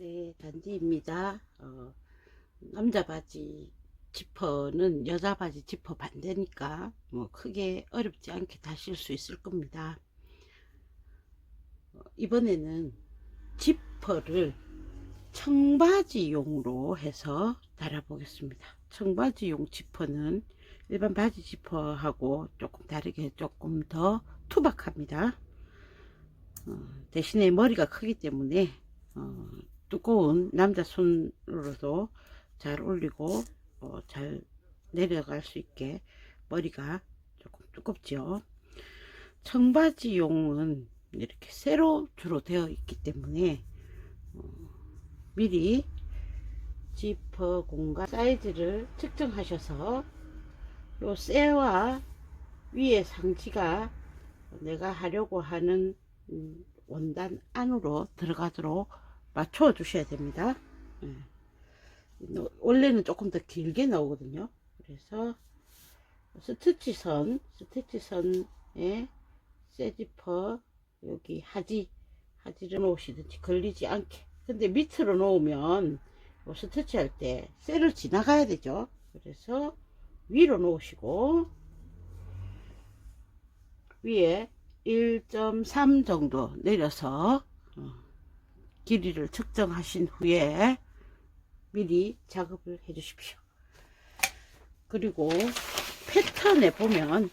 네, 단지입니다. 남자 바지 지퍼는 여자 바지 지퍼 반대니까 뭐 크게 어렵지 않게 다실 수 있을 겁니다. 이번에는 지퍼를 청바지용으로 해서 달아보겠습니다. 청바지용 지퍼는 일반 바지 지퍼하고 조금 다르게 조금 더 투박합니다. 대신에 머리가 크기 때문에 두꺼운 남자 손으로도 잘 올리고 잘 내려갈 수 있게 머리가 조금 두껍죠. 청바지용은 이렇게 세로 주로 되어 있기 때문에 미리 지퍼 공간 사이즈를 측정하셔서 요 쇠와 위에 상지가 내가 하려고 하는 원단 안으로 들어가도록 맞춰 주셔야 됩니다. 원래는 조금 더 길게 나오거든요. 그래서 스티치선에 쇠지퍼 여기 하지를 놓으시든지 걸리지 않게. 근데 밑으로 놓으면 스티치 할 때 쇠를 지나가야 되죠. 그래서 위로 놓으시고 위에 1.3 정도 내려서 길이를 측정하신 후에 미리 작업을 해 주십시오. 그리고 패턴에 보면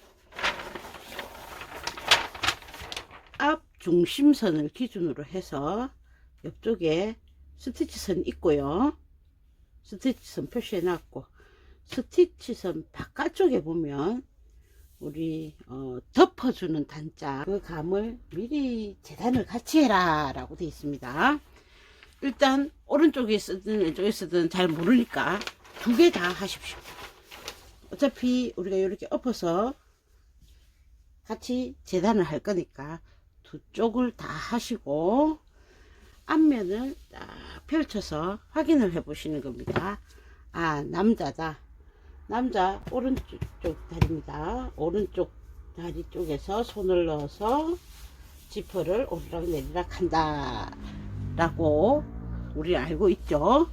앞 중심선을 기준으로 해서 옆쪽에 스티치선 있고요. 스티치선 표시해 놨고, 스티치선 바깥쪽에 보면 우리 덮어주는 단자, 그 감을 미리 재단을 같이 해라 라고 되어 있습니다. 일단 오른쪽에 쓰든 왼쪽에 쓰든 잘 모르니까 두 개 다 하십시오. 어차피 우리가 이렇게 엎어서 같이 재단을 할 거니까 두 쪽을 다 하시고 앞면을 딱 펼쳐서 확인을 해 보시는 겁니다. 아, 남자다. 남자 오른쪽 다리입니다. 오른쪽 다리 쪽에서 손을 넣어서 지퍼를 오르락 내리락 한다 라고 우리 알고 있죠.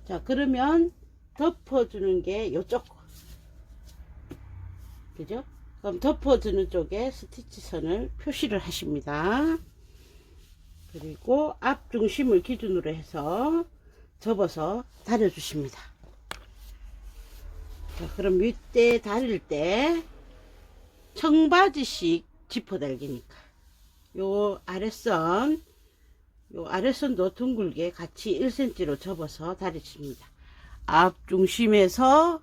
자, 그러면 덮어주는 게 요쪽, 그죠? 그럼 덮어주는 쪽에 스티치선을 표시를 하십니다. 그리고 앞 중심을 기준으로 해서 접어서 다려 주십니다. 자, 그럼 윗대 다릴 때 청바지식 지퍼 달기니까 요 아랫선도 둥글게 같이 1cm로 접어서 다리칩니다. 앞 중심에서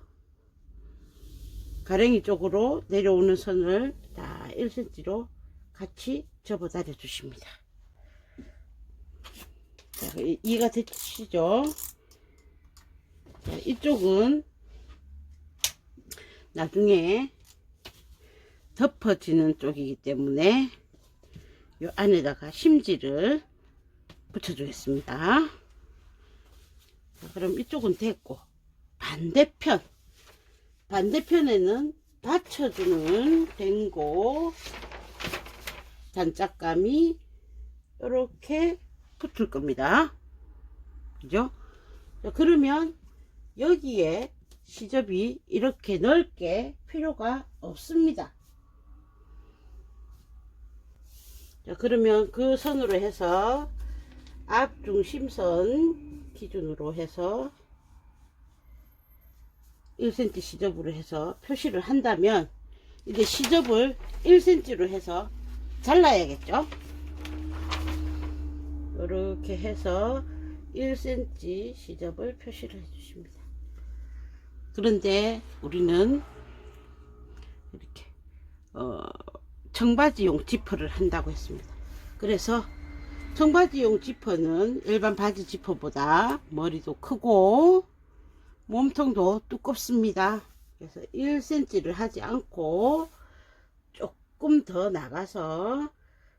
가랭이 쪽으로 내려오는 선을 다 1cm로 같이 접어 다려 주십니다. 자, 이해가 되시죠? 자, 이쪽은 나중에 덮어지는 쪽이기 때문에 이 안에다가 심지를 붙여 주겠습니다. 그럼 이쪽은 됐고, 반대편에는 받쳐주는 댕고 단짝감이 이렇게 붙을 겁니다. 그죠? 그러면 여기에 시접이 이렇게 넓게 필요가 없습니다. 자, 그러면 그 선으로 해서 앞 중심선 기준으로 해서 1cm 시접으로 해서 표시를 한다면 이제 시접을 1cm로 해서 잘라야겠죠. 이렇게 해서 1cm 시접을 표시를 해 주십니다. 그런데 우리는 이렇게 청바지용 지퍼를 한다고 했습니다. 그래서 청바지용 지퍼는 일반 바지 지퍼보다 머리도 크고 몸통도 두껍습니다. 그래서 1cm를 하지 않고 조금 더 나가서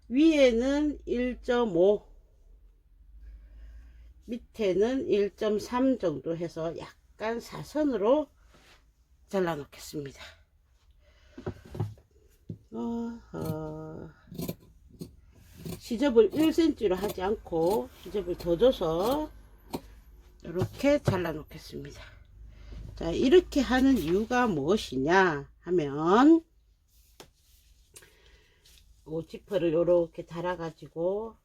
위에는 1.5 밑에는 1.3 정도 해서 약간 사선으로 잘라 놓겠습니다. 시접을 1cm로 하지 않고 시접을 더 줘서 이렇게 잘라 놓겠습니다. 자, 이렇게 하는 이유가 무엇이냐 하면, 이 지퍼를 이렇게 달아 가지고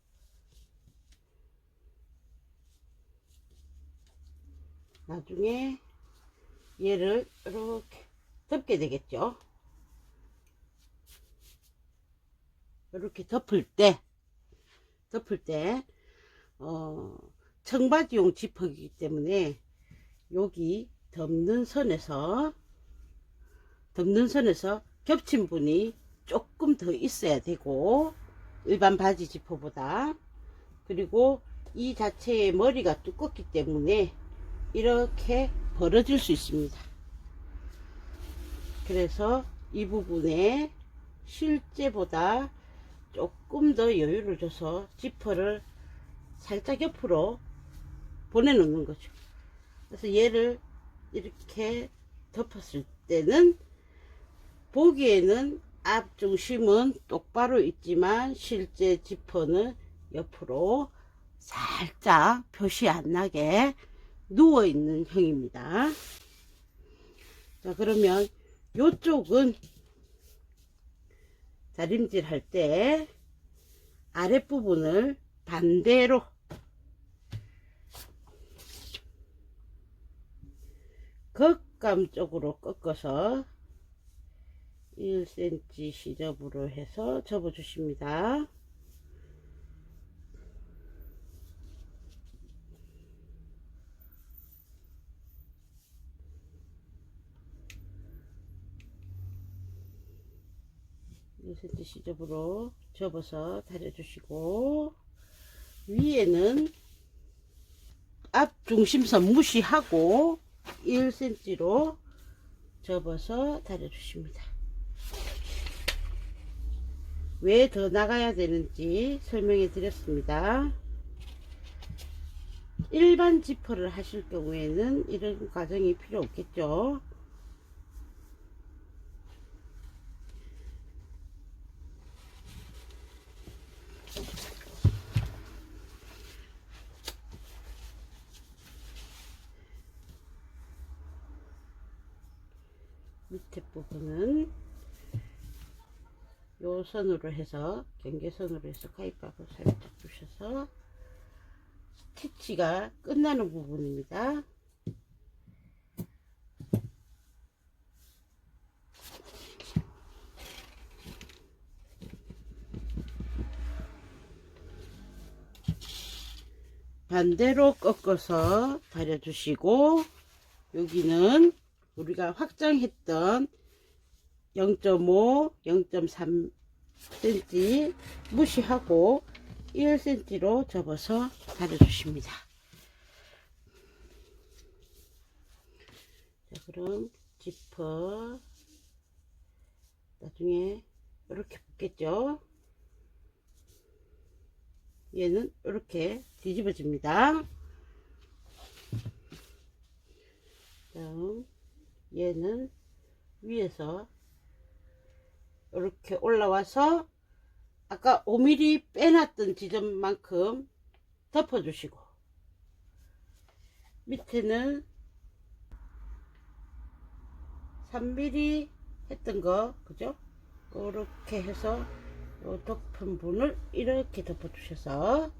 나중에 얘를 이렇게 덮게 되겠죠. 이렇게 덮을 때 청바지용 지퍼이기 때문에 여기 덮는 선에서 겹친 분이 조금 더 있어야 되고, 일반 바지 지퍼보다. 그리고 이 자체의 머리가 두껍기 때문에 이렇게 벌어질 수 있습니다. 그래서 이 부분에 실제보다 조금 더 여유를 줘서 지퍼를 살짝 옆으로 보내놓는 거죠. 그래서 얘를 이렇게 덮었을 때는 보기에는 앞중심은 똑바로 있지만 실제 지퍼는 옆으로 살짝 표시 안 나게 누워 있는 형입니다. 자, 그러면 요쪽은 다림질 할 때 아랫부분을 반대로 겉감 쪽으로 꺾어서 1cm 시접으로 해서 접어 주십니다. cm 시접으로 접어서 다려주시고, 위에는 앞 중심선 무시하고 1cm로 접어서 다려주십니다. 왜 더 나가야 되는지 설명해 드렸습니다. 일반 지퍼를 하실 경우에는 이런 과정이 필요 없겠죠. 밑에 부분은 요 선으로 해서, 경계선으로 해서 가위밥을 살짝 주셔서 스티치가 끝나는 부분입니다. 반대로 꺾어서 다려주시고, 여기는 우리가 확장했던 0.5, 0.3cm 무시하고 1cm로 접어서 다려주십니다. 자, 그럼 지퍼 나중에 이렇게 붙겠죠. 얘는 이렇게 뒤집어집니다. 다음 얘는 위에서 이렇게 올라와서 아까 5mm 빼놨던 지점만큼 덮어주시고, 밑에는 3mm 했던 거, 그죠? 이렇게 해서 요 덮은 분을 이렇게 덮어주셔서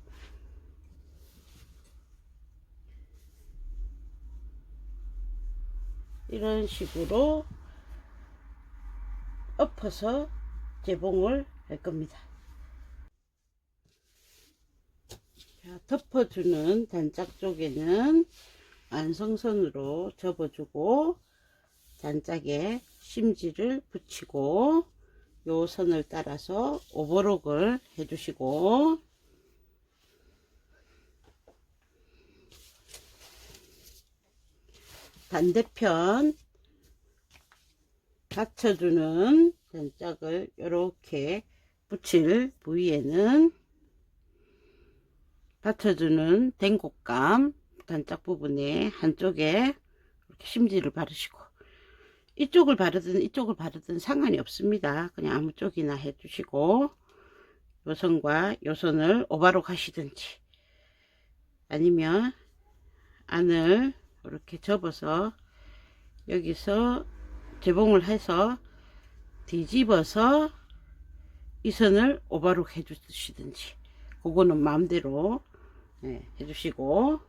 이런 식으로 엎어서 재봉을 할 겁니다. 자, 덮어주는 단짝 쪽에는 완성선으로 접어주고 단짝에 심지를 붙이고 요 선을 따라서 오버록을 해주시고, 반대편 받쳐주는 단짝을 이렇게 붙일 부위에는 받쳐주는 댕곶감 단짝 부분에 한쪽에 이렇게 심지를 바르시고, 이쪽을 바르든 이쪽을 바르든 상관이 없습니다. 그냥 아무 쪽이나 해주시고, 요 선과 요 선을 오바로 가시든지 아니면 안을 이렇게 접어서 여기서 재봉을 해서 뒤집어서 이 선을 오버록 해주시든지 그거는 마음대로 해주시고,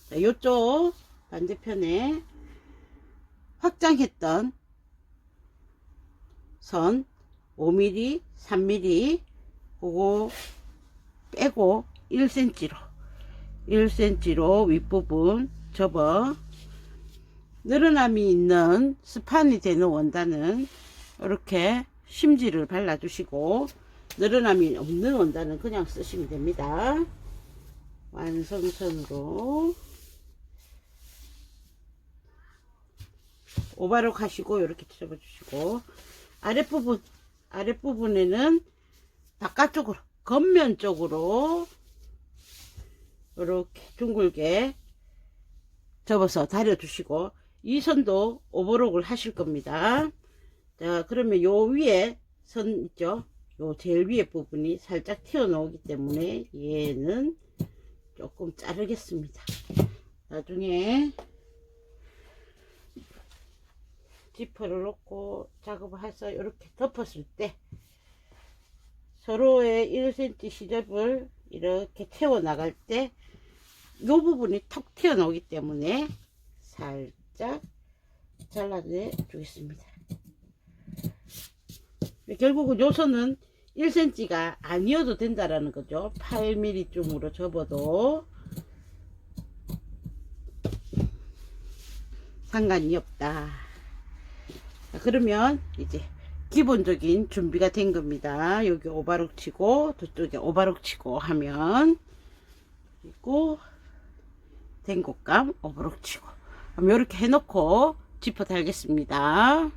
자, 요쪽 반대편에 확장했던 선 5mm 3mm 그거 빼고 1cm로 윗부분 접어 늘어남이 있는 스판이 되는 원단은 이렇게 심지를 발라주시고, 늘어남이 없는 원단은 그냥 쓰시면 됩니다. 완성선으로 오바록 하시고 이렇게 접어주시고, 아랫부분에는 바깥쪽으로 겉면 쪽으로 이렇게 둥글게 접어서 다려주시고, 이 선도 오버록을 하실 겁니다. 자, 그러면 요 위에 선 있죠? 요 제일 위에 부분이 살짝 튀어나오기 때문에 얘는 조금 자르겠습니다. 나중에 지퍼를 놓고 작업을 해서 이렇게 덮었을 때 서로의 1cm 시접을 이렇게 채워 나갈 때 이 부분이 턱 튀어나오기 때문에 살짝 잘라내 주겠습니다. 결국은 요 선은 1cm가 아니어도 된다라는 거죠. 8mm 쯤으로 접어도 상관이 없다. 자, 그러면 이제 기본적인 준비가 된 겁니다. 여기 오바록 치고 저쪽에 오바록 치고 하면, 그리고 된 곳감 오바록 치고, 그럼 이렇게 해놓고 지퍼 달겠습니다.